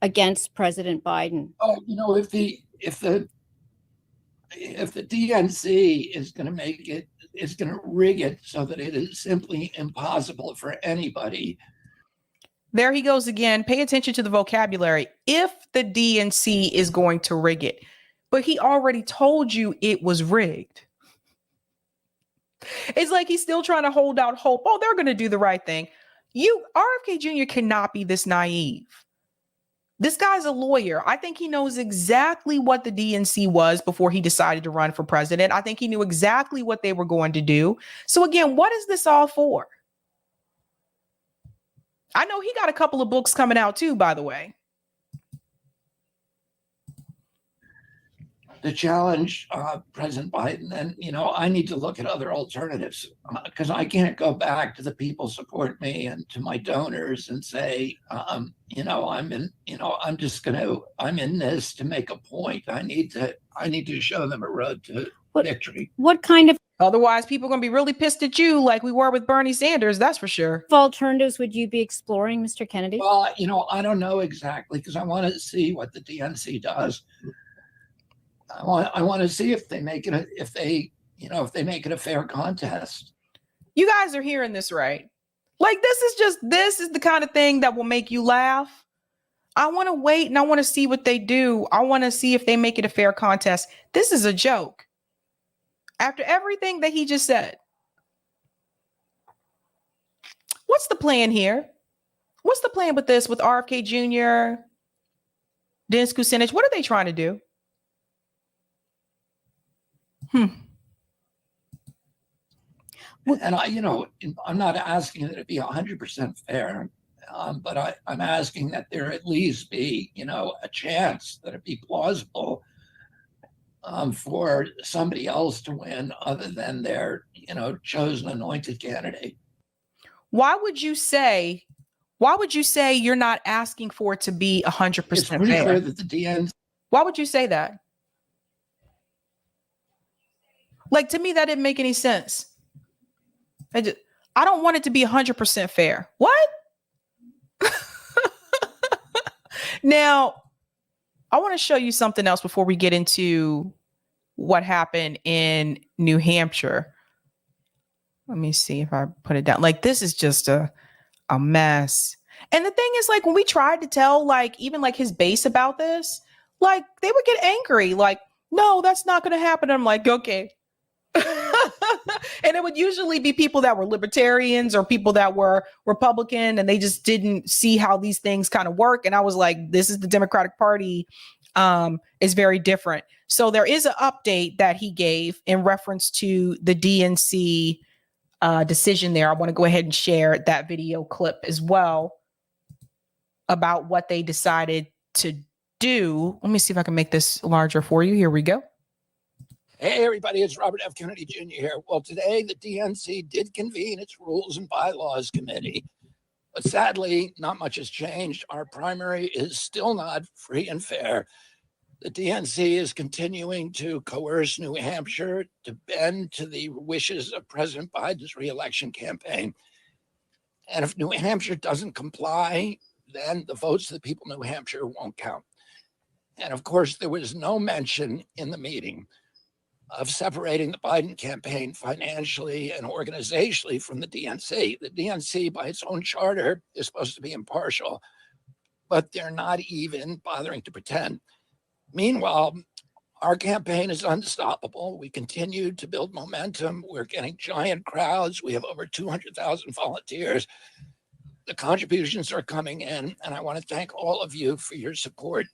against President Biden? Oh, if the DNC is going to rig it so that it is simply impossible for anybody. There he goes again. Pay attention to the vocabulary. If the DNC is going to rig it, but he already told you it was rigged. It's like he's still trying to hold out hope. Oh, they're going to do the right thing. RFK Jr. cannot be this naive. This guy's a lawyer. I think he knows exactly what the DNC was before he decided to run for president. I think he knew exactly what they were going to do. So again, what is this all for? I know he got a couple of books coming out too, by the way. To challenge President Biden, and I need to look at other alternatives because I can't go back to the people support me and to my donors and say, I'm in this to make a point. I need to show them a road to victory. What kind of Otherwise, people are going to be really pissed at you like we were with Bernie Sanders. That's for sure. alternatives would you be exploring, Mr. Kennedy? Well, I don't know exactly because I want to see what the DNC does. I want to see if they make it a fair contest. You guys are hearing this, right? Like this is the kind of thing that will make you laugh. I want to wait and I want to see what they do. I want to see if they make it a fair contest. This is a joke. After everything that he just said. What's the plan here? What's the plan with this, with RFK Jr., Dennis Kucinich? What are they trying to do? And I'm not asking that it be 100% fair, but I'm asking that there at least be, a chance that it be plausible for somebody else to win other than their, chosen anointed candidate. Why would you say you're not asking for it to be 100% It's pretty fair? clear that the DNC. Why would you say that? Like, to me, that didn't make any sense. I don't want it to be 100% fair. What? Now, I want to show you something else before we get into what happened in New Hampshire. Let me see if I put it down. Like, this is just a mess. And the thing is, like, when we tried to tell, like, even like his base about this, like, they would get angry. Like, no, that's not going to happen. I'm like, okay. And it would usually be people that were libertarians or people that were Republican, and they just didn't see how these things kind of work. And I was like, this is the Democratic Party is very different. So there is an update that he gave in reference to the DNC decision there. I want to go ahead and share that video clip as well about what they decided to do. Let me see if I can make this larger for you. Here we go. Hey, everybody, it's Robert F. Kennedy Jr. here. Well, today the DNC did convene its Rules and Bylaws Committee, but sadly, not much has changed. Our primary is still not free and fair. The DNC is continuing to coerce New Hampshire to bend to the wishes of President Biden's reelection campaign. And if New Hampshire doesn't comply, then the votes of the people of New Hampshire won't count. And of course, there was no mention in the meeting of separating the Biden campaign financially and organizationally from the DNC. The DNC, by its own charter, is supposed to be impartial, but they're not even bothering to pretend. Meanwhile, our campaign is unstoppable. We continue to build momentum. We're getting giant crowds. We have over 200,000 volunteers. The contributions are coming in, and I want to thank all of you for your support.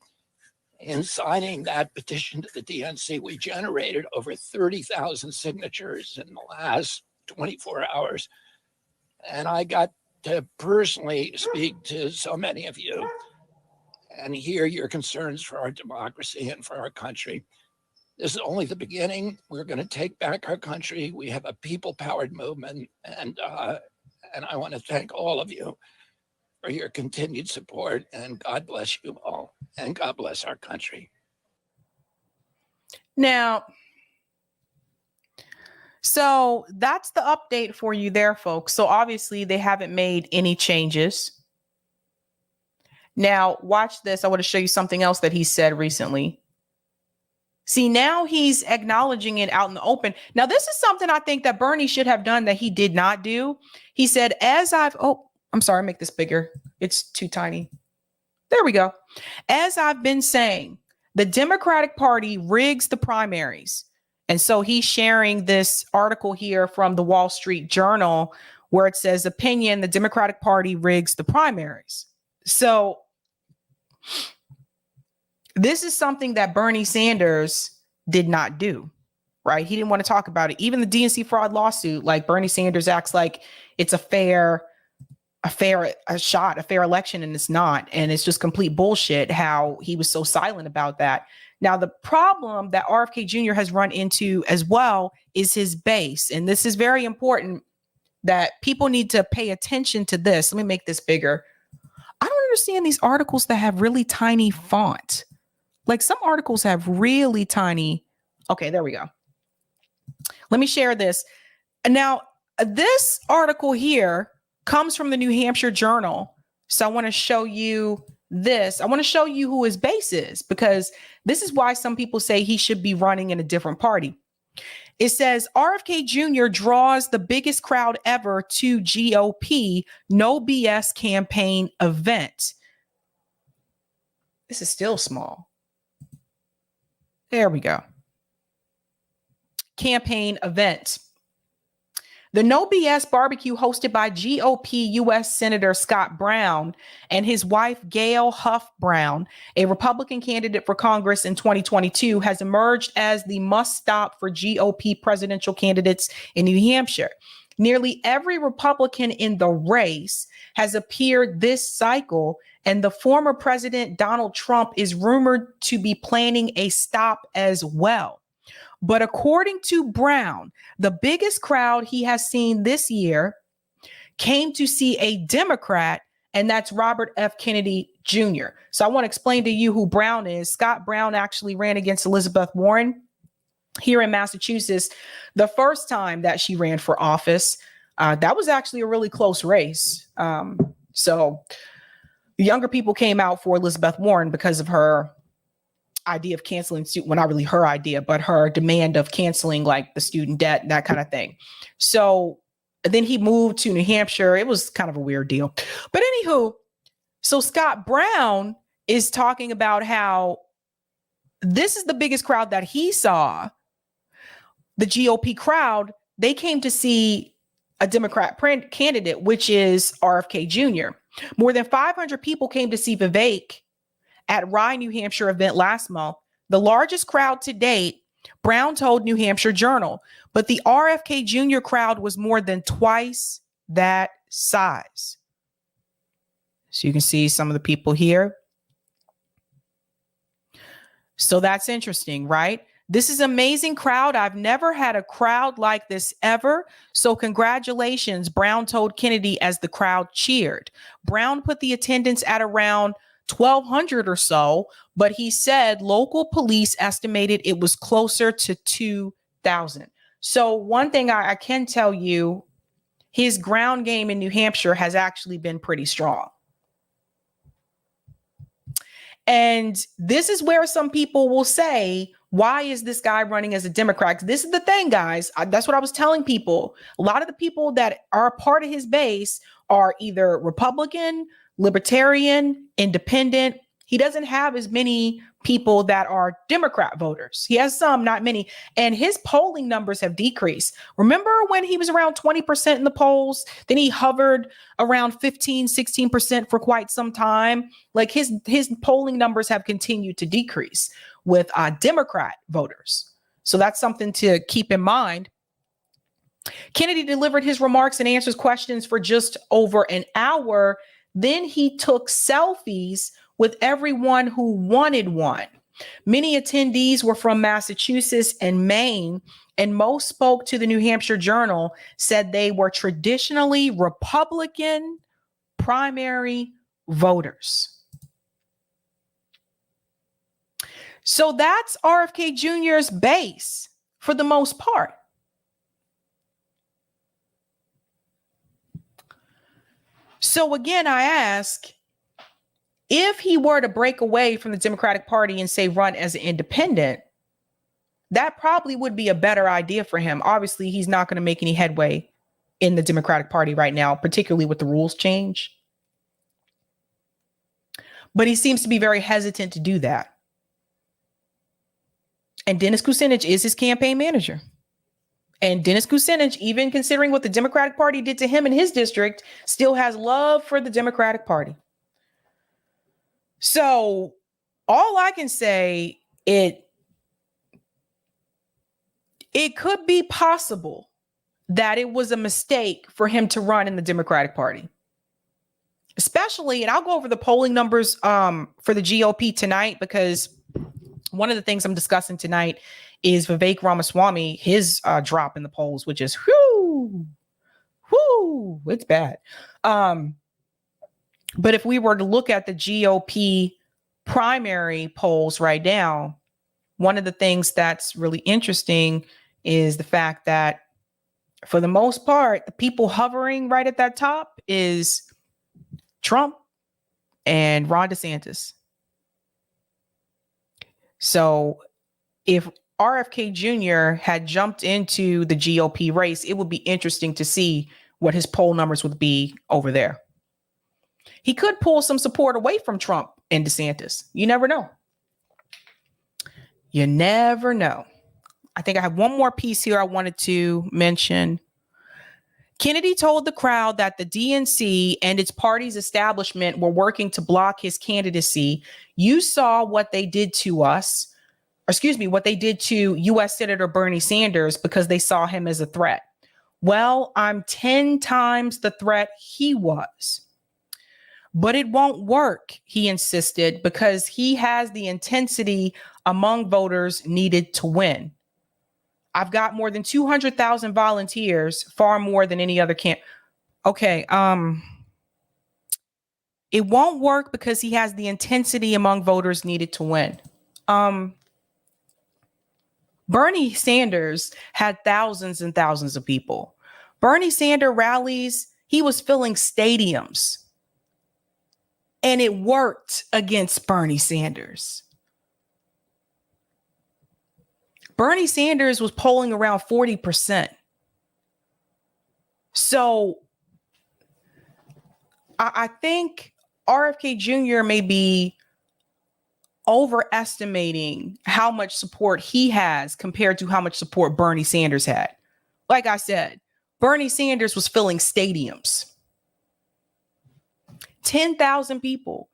In signing that petition to the DNC, we generated over 30,000 signatures in the last 24 hours. And I got to personally speak to so many of you and hear your concerns for our democracy and for our country. This is only the beginning. We're going to take back our country. We have a people-powered movement, and I want to thank all of you for your continued support, and God bless you all, and God bless our country. Now, so that's the update for you there, folks. So obviously they haven't made any changes. Now, watch this. I want to show you something else that he said recently. See, now he's acknowledging it out in the open. Now, this is something I think that Bernie should have done that he did not do. He said, I'm sorry, make this bigger. It's too tiny. There we go. As I've been saying, the Democratic Party rigs the primaries. And so he's sharing this article here from the Wall Street Journal where it says, opinion, the Democratic Party rigs the primaries. So this is something that Bernie Sanders did not do, right? He didn't want to talk about it. Even the DNC fraud lawsuit, like Bernie Sanders acts like it's a fair election, and it's not. And it's just complete bullshit how he was so silent about that. Now, the problem that RFK Jr. has run into as well is his base. And this is very important that people need to pay attention to this. Let me make this bigger. I don't understand these articles that have really tiny font. Like some articles have really tiny. Okay, there we go. Let me share this. Now, this article here comes from the New Hampshire Journal. So I want to show you this. I want to show you who his base is, because this is why some people say he should be running in a different party. It says RFK Jr. draws the biggest crowd ever to GOP No BS campaign event. This is still small. There we go. Campaign event. The No BS barbecue hosted by GOP U.S. Senator Scott Brown and his wife, Gail Huff Brown, a Republican candidate for Congress in 2022, has emerged as the must-stop for GOP presidential candidates in New Hampshire. Nearly every Republican in the race has appeared this cycle, and the former President Donald Trump is rumored to be planning a stop as well. But according to Brown, the biggest crowd he has seen this year came to see a Democrat, and that's Robert F. Kennedy Jr. So I want to explain to you who Brown is. Scott Brown actually ran against Elizabeth Warren here in Massachusetts the first time that she ran for office. That was actually a really close race. So the younger people came out for Elizabeth Warren because of her idea of canceling, well, not really her idea, but her demand of canceling like the student debt, that kind of thing. So then he moved to New Hampshire. It was kind of a weird deal. But anywho, so Scott Brown is talking about how this is the biggest crowd that he saw. The GOP crowd, they came to see a Democrat candidate, which is RFK Jr. More than 500 people came to see Vivek at Rye, New Hampshire event last month, the largest crowd to date, Brown told New Hampshire Journal. But the RFK Jr. crowd was more than twice that size. So you can see some of the people here. So that's interesting, right? This is an amazing crowd. I've never had a crowd like this ever. So congratulations, Brown told Kennedy as the crowd cheered. Brown put the attendance at around 1,200 or so, but he said local police estimated it was closer to 2,000. So one thing I can tell you, his ground game in New Hampshire has actually been pretty strong. And this is where some people will say, why is this guy running as a Democrat? This is the thing, guys. That's what I was telling people. A lot of the people that are a part of his base are either Republican, Libertarian, Independent. He doesn't have as many people that are Democrat voters. He has some, not many. And his polling numbers have decreased. Remember when he was around 20% in the polls? Then he hovered around 15, 16% for quite some time. Like his polling numbers have continued to decrease with Democrat voters. So that's something to keep in mind. Kennedy delivered his remarks and answers questions for just over an hour. Then he took selfies with everyone who wanted one. Many attendees were from Massachusetts and Maine, and most spoke to the New Hampshire Journal, said they were traditionally Republican primary voters. So that's RFK Jr.'s base for the most part. So again, I ask, if he were to break away from the Democratic Party and say run as an independent, that probably would be a better idea for him. Obviously, he's not going to make any headway in the Democratic Party right now, particularly with the rules change. But he seems to be very hesitant to do that. And Dennis Kucinich is his campaign manager. And Dennis Kucinich, even considering what the Democratic Party did to him in his district, still has love for the Democratic Party. So all I can say, it could be possible that it was a mistake for him to run in the Democratic Party. Especially, and I'll go over the polling numbers for the GOP tonight, because one of the things I'm discussing tonight is Vivek Ramaswamy, his drop in the polls, which is it's bad. But if we were to look at the GOP primary polls right now, one of the things that's really interesting is the fact that for the most part, the people hovering right at that top is Trump and Ron DeSantis. So if RFK Jr. had jumped into the GOP race, it would be interesting to see what his poll numbers would be over there. He could pull some support away from Trump and DeSantis. You never know. You never know. I think I have one more piece here I wanted to mention. Kennedy told the crowd that the DNC and its party's establishment were working to block his candidacy. You saw what they did to us, what they did to U.S. Senator Bernie Sanders because they saw him as a threat. Well, I'm 10 times the threat he was. But it won't work, he insisted, because he has the intensity among voters needed to win. I've got more than 200,000 volunteers, far more than any other camp. Okay, it won't work because he has the intensity among voters needed to win. Bernie Sanders had thousands and thousands of people. Bernie Sanders rallies, he was filling stadiums. And it worked against Bernie Sanders. Bernie Sanders was polling around 40%. So I think RFK Jr. may be overestimating how much support he has compared to how much support Bernie Sanders had. Like I said, Bernie Sanders was filling stadiums. 10,000 people.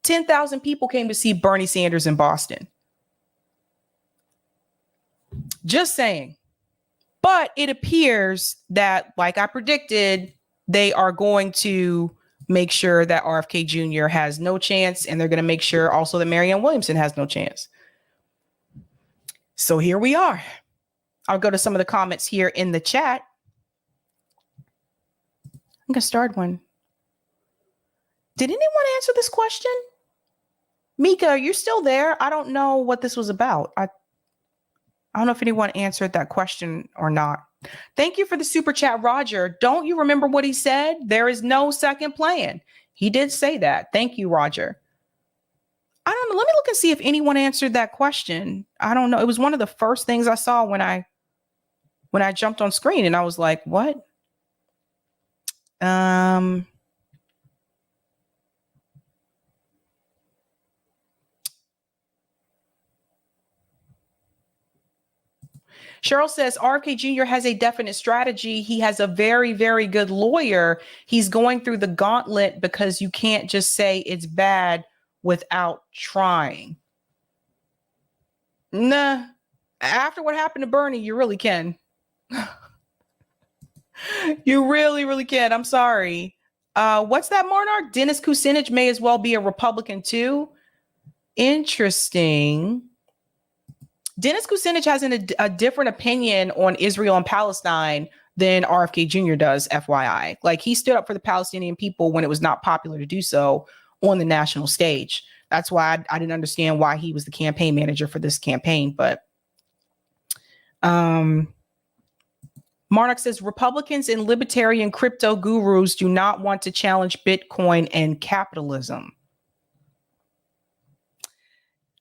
10,000 people came to see Bernie Sanders in Boston. Just saying. But it appears that, like I predicted, they are going to make sure that RFK Jr. has no chance, and they're going to make sure also that Marianne Williamson has no chance. So here we are. I'll go to some of the comments here in the chat. I'm going to start one. Did anyone answer this question? Mika, you're still there. I don't know what this was about. I don't know if anyone answered that question or not. Thank you for the super chat, Roger. Don't you remember what he said? There is no second plan. He did say that. Thank you, Roger. I don't know. Let me look and see if anyone answered that question. I don't know. It was one of the first things I saw when I jumped on screen, and I was like, what? Cheryl says RFK Jr. has a definite strategy. He has a very, very good lawyer. He's going through the gauntlet because you can't just say it's bad without trying. Nah, after what happened to Bernie, you really can. You really, really can. I'm sorry. What's that, Monarch? Dennis Kucinich may as well be a Republican too. Interesting. Dennis Kucinich has a different opinion on Israel and Palestine than RFK Jr. does, FYI. Like, he stood up for the Palestinian people when it was not popular to do so on the national stage. That's why I didn't understand why he was the campaign manager for this campaign. But Marnock says Republicans and libertarian crypto gurus do not want to challenge Bitcoin and capitalism.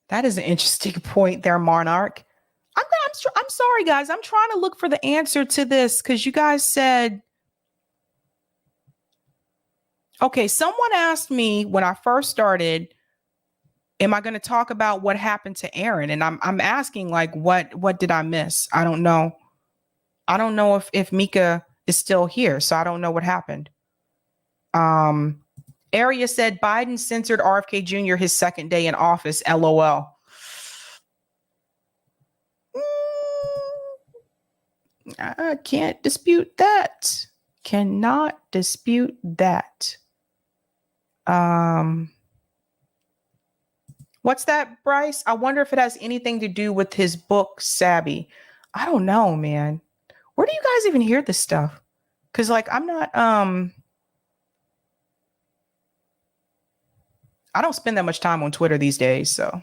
That is an interesting point there, Monarch. I'm sorry, guys. I'm trying to look for the answer to this because you guys said, okay, someone asked me when I first started, am I going to talk about what happened to Aaron? And I'm asking, like, what did I miss? I don't know. I don't know if Mika is still here, so I don't know what happened. Aria said Biden censored RFK Jr. his second day in office. LOL. I can't dispute that. Cannot dispute that. What's that, Bryce? I wonder if it has anything to do with his book, Savvy. I don't know, man. Where do you guys even hear this stuff? Because, like, I'm not, I don't spend that much time on Twitter these days, so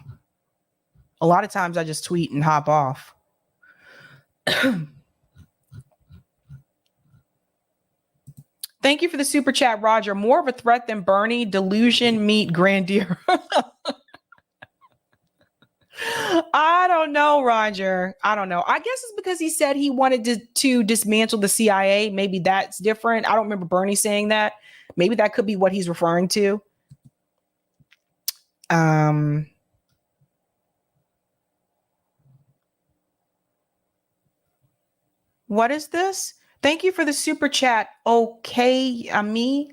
a lot of times I just tweet and hop off. Thank you for the super chat, Roger. More of a threat than Bernie. Delusion meet grandeur. I don't know, Roger. I don't know. I guess it's because he said he wanted to dismantle the CIA. Maybe that's different. I don't remember Bernie saying that. Maybe that could be what he's referring to. What is this? Thank you for the super chat. Okay, Ami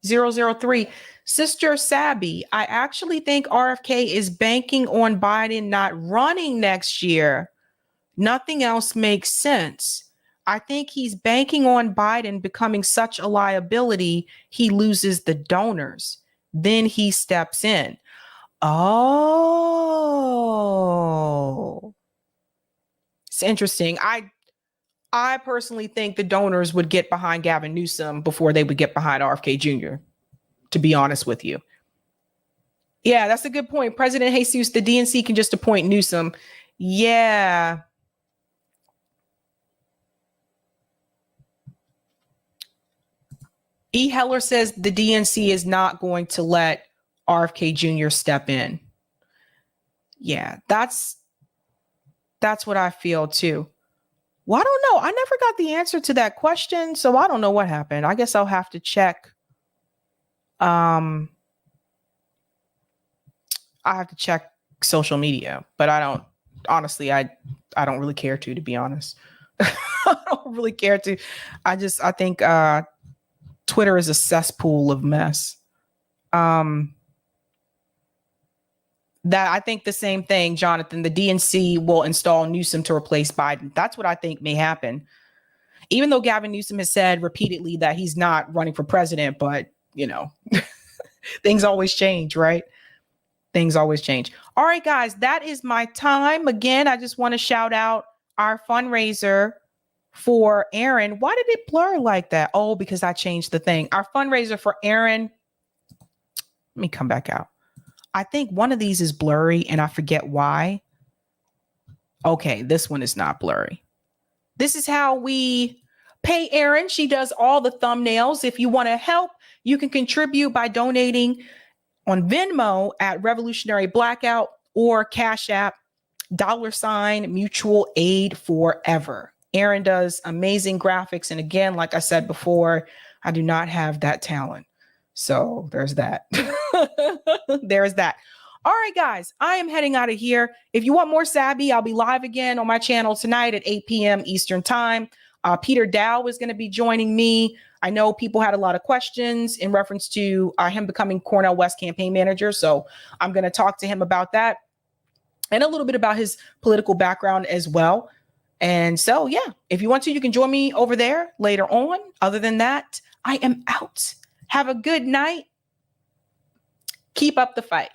003. Sister Sabby, I actually think RFK is banking on Biden not running next year. Nothing else makes sense. I think he's banking on Biden becoming such a liability, he loses the donors. Then he steps in. Oh. It's interesting. I personally think the donors would get behind Gavin Newsom before they would get behind RFK Jr., to be honest with you. Yeah, that's a good point. President Jesus, the DNC can just appoint Newsom. Yeah. E. Heller says the DNC is not going to let RFK Jr. step in. Yeah, that's what I feel too. Well, I don't know. I never got the answer to that question, so I don't know what happened. I guess I'll have to check. I have to check social media, but I don't don't really care to be honest. I don't really care to. I think Twitter is a cesspool of mess. That I think the same thing, Jonathan. The DNC will install Newsom to replace Biden. That's what I think may happen. Even though Gavin Newsom has said repeatedly that he's not running for president, but you know, things always change, right? Things always change. All right, guys, that is my time. Again, I just want to shout out our fundraiser for Aaron. Why did it blur like that? Oh, because I changed the thing. Our fundraiser for Aaron. Let me come back out. I think one of these is blurry and I forget why. Okay, this one is not blurry. This is how we pay Erin. She does all the thumbnails. If you want to help, you can contribute by donating on Venmo at Revolutionary Blackout or Cash App $ Mutual Aid Forever. Erin does amazing graphics. And again, like I said before, I do not have that talent. So there's that. There's that. All right, guys, I am heading out of here. If you want more Sabby, I'll be live again on my channel tonight at 8 p.m. Eastern time. Peter Dow is going to be joining me. I know people had a lot of questions in reference to him becoming Cornel West campaign manager. So I'm going to talk to him about that and a little bit about his political background as well. And so, yeah, if you want to, you can join me over there later on. Other than that, I am out. Have a good night. Keep up the fight.